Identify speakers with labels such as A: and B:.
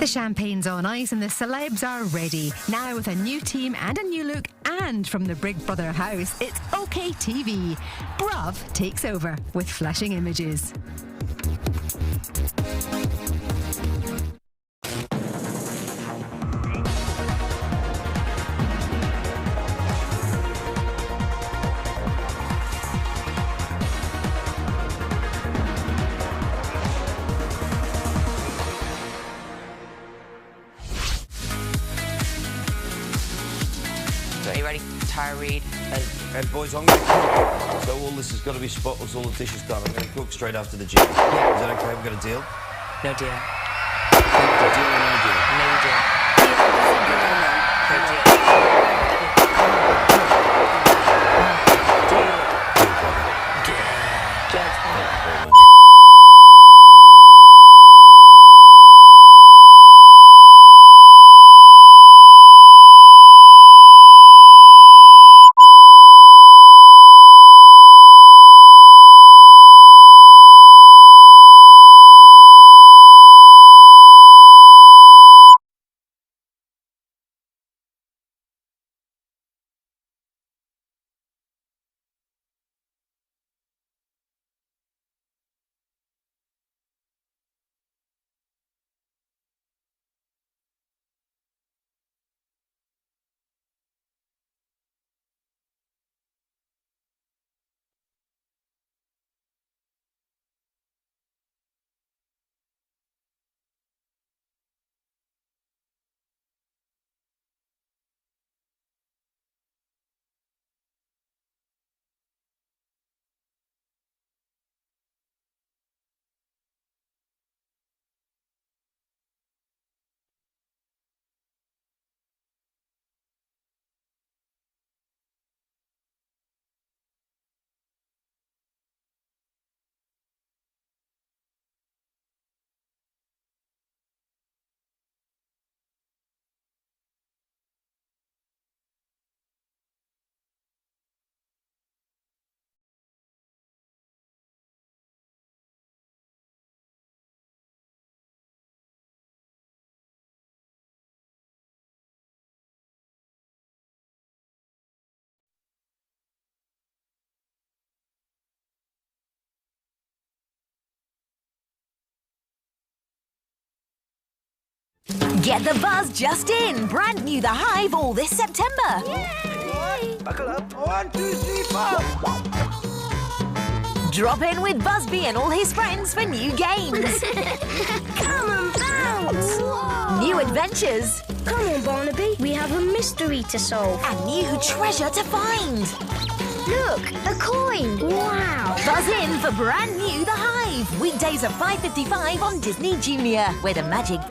A: The champagne's on ice and the celebs are ready. Now with a new team and a new look, and from the Big Brother house, it's OK TV. Bruv takes over with flashing images.
B: Are you ready? Tara Reid.
C: And boys, I'm going to cook. So all this has got to be spotless, all the dishes done. I'm going to cook straight after the gym.
B: Yeah.
C: Is that okay? We've got a deal?
B: No deal.
C: Deal or no deal?
B: No deal. No deal.
D: Get the buzz just in. Brand new The Hive all this September.
C: Yay! Buckle up. 1, 2, 3, 4.
D: Drop in with Busby and all his friends for new games.
E: Come on, bounce!
D: Whoa. New adventures.
E: Come on, Barnaby. We have a mystery to solve.
D: And new treasure to find.
E: Look, a coin. Wow.
D: Buzz in for brand new The Hive. Weekdays at 5:55 on Disney Junior, where the magic...